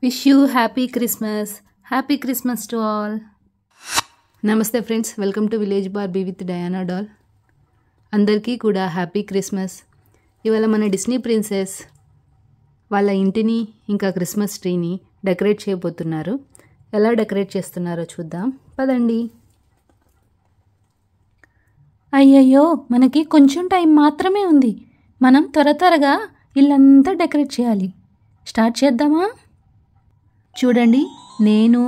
Wish you happy Christmas. Happy Christmas to all. నమస్తే friends, welcome to village Barbie with Diana doll. అందరికీ కూడా happy Christmas. ఇవాళ మన Disney princess వాళ్ళ ఇంటిని ఇంకా క్రిస్మస్ ట్రీని డెకరేట్ చేయబోతున్నారు. ఎలా డెకరేట్ చేస్తున్నారో చూద్దాం పదండి. అయ్యయ్యో, మనకి కొంచెం టైం మాత్రమే ఉంది. మనం త్వరగా ఇల్లంతా డెకరేట్ చేయాలి. స్టార్ట్ చేద్దామా? చూడండి, నేను,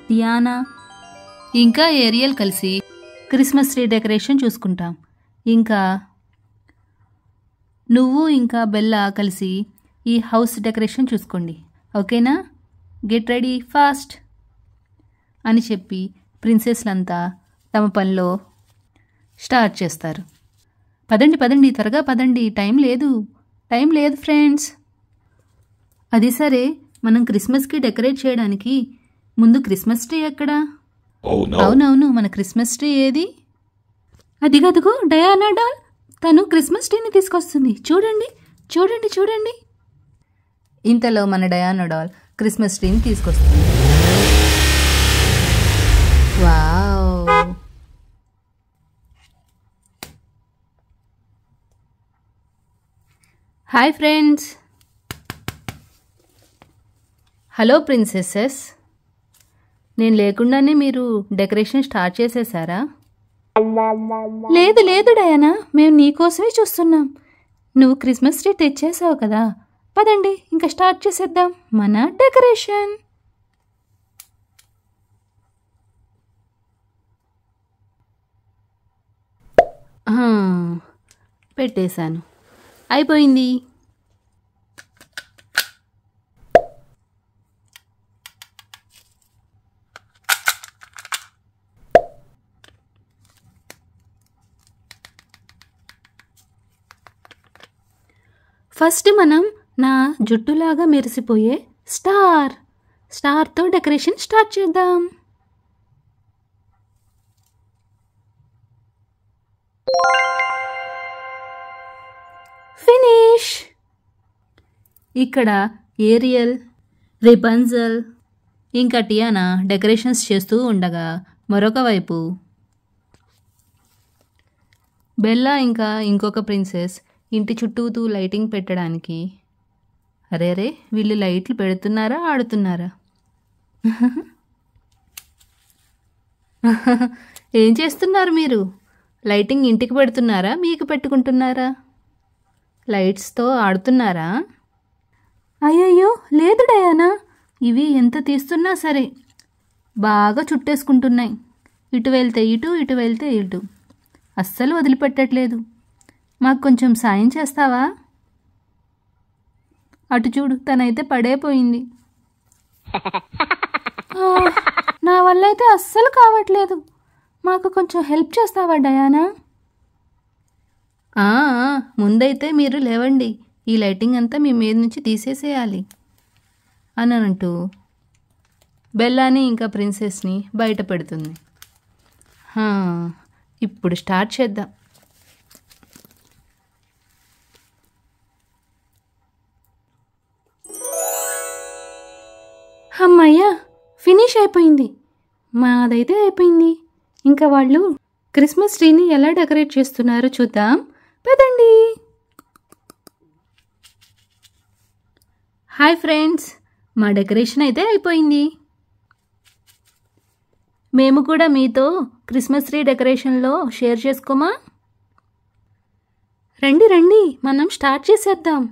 డియానా ఇంకా ఏరియల్ కలిసి క్రిస్మస్ ట్రీ డెకరేషన్ చూసుకుంటాం. ఇంకా నువ్వు ఇంకా బెల్లా కలిసి ఈ హౌస్ డెకరేషన్ చూసుకోండి. ఓకేనా? గెట్ రెడీ ఫాస్ట్ అని చెప్పి ప్రిన్సెస్లంతా తమ పనిలో స్టార్ట్ చేస్తారు. పదండి త్వరగా పదండి, టైం లేదు ఫ్రెండ్స్. అది సరే, మనం క్రిస్మస్కి డెకరేట్ చేయడానికి ముందు క్రిస్మస్ ట్రీ ఎక్కడా? అవునవును, మన క్రిస్మస్ ట్రీ ఏది? అదిగదుగో డయానా డాల్, తను క్రిస్మస్ ట్రీని తీసుకొస్తుంది. చూడండి. ఇంతలో మన డయానా డాల్ క్రిస్మస్ ట్రీని తీసుకొస్తుంది. వావ్! Hi friends. హలో ప్రిన్సెసెస్. నేను లేకుండానే మీరు డెకరేషన్ స్టార్ట్ చేసేసారా? లేదు డయానా, మేము నీకోసమే చూస్తున్నాం. నువ్వు క్రిస్మస్ ట్రీ తెచ్చేసావు కదా, పదండి ఇంకా స్టార్ట్ చేసేద్దాం మన డెకరేషన్. పెట్టేశాను, అయిపోయింది. ఫస్ట్ మనం నా జుట్టులాగా మెరిసిపోయే స్టార్తో డెకరేషన్ స్టార్ట్ చేద్దాం. ఫినిష్. ఇక్కడ ఏరియల్, రేపంజల్ ఇంకా టియానా డెకరేషన్స్ చేస్తూ ఉండగా మరొక వైపు బెల్లా ఇంకా ఇంకొక ప్రిన్సెస్ ఇంటి చుట్టూతూ లైటింగ్ పెట్టడానికి. అరే, వీళ్ళు లైట్లు పెడుతున్నారా, ఆడుతున్నారా? ఏం చేస్తున్నారు మీరు? లైటింగ్ ఇంటికి పెడుతున్నారా, మీకు పెట్టుకుంటున్నారా? లైట్స్తో ఆడుతున్నారా? అయ్యయ్యో లేదు డయానా, ఇవి ఎంత తీస్తున్నా సరే బాగా చుట్టేసుకుంటున్నాయి. ఇటు వెళ్తే ఇటు, ఇటు వెళ్తే ఇటు, అస్సలు వదిలిపెట్టట్లేదు. మాకు కొంచెం సాయం చేస్తావా? అటు చూడు, తనైతే పడైపోయింది. నా వల్ల అయితే అస్సలు కావట్లేదు. మాకు కొంచెం హెల్ప్ చేస్తావా డయానా? ముందైతే మీరు లేవండి, ఈ లైటింగ్ అంతా మీ మీద నుంచి తీసేసేయాలి అని అంటూ బెల్లాని ఇంకా ప్రిన్సెస్ని బయట పెడుతుంది. ఇప్పుడు స్టార్ట్ చేద్దాం. అమ్మయ్యా, ఫినిష్ అయిపోయింది. మాదైతే అయిపోయింది. ఇంకా వాళ్ళు క్రిస్మస్ ట్రీని ఎలా డెకరేట్ చేస్తున్నారో చూద్దాం పదండి. హాయ్ ఫ్రెండ్స్, మా డెకరేషన్ అయితే అయిపోయింది. మేము కూడా మీతో క్రిస్మస్ ట్రీ డెకరేషన్లో షేర్ చేసుకోమా? రండి, మనం స్టార్ట్ చేసేద్దాం.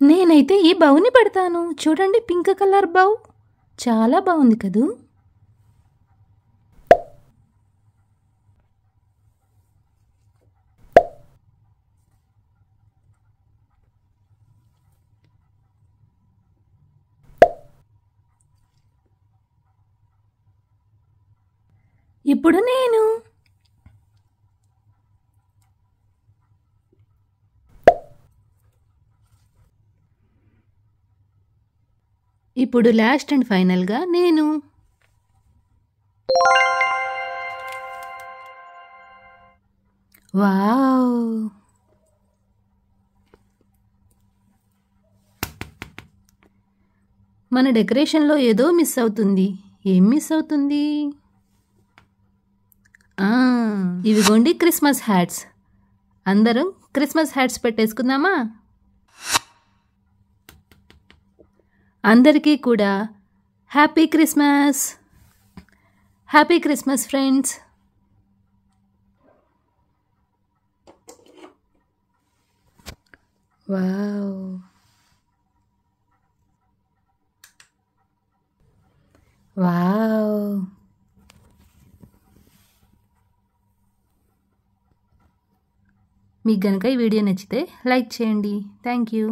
నేనైతే ఈ బౌని పెడతాను. చూడండి, పింక్ కలర్ బౌ చాలా బాగుంది కదూ. ఇప్పుడు నేను ఇప్పుడు లాస్ట్ అండ్ ఫైనల్గా నేను. వావ్! మన డెకరేషన్లో ఏదో మిస్ అవుతుంది. ఏం మిస్ అవుతుంది? ఇవిగోండి క్రిస్మస్ హ్యాట్స్. అందరం క్రిస్మస్ హ్యాట్స్ పెట్టేసుకుందామా? అందరికీ కూడా happy Christmas. Happy Christmas friends. Wow! Wow! మీకు గనుక ఈ వీడియో నచ్చితే లైక్ చేయండి. Thank you.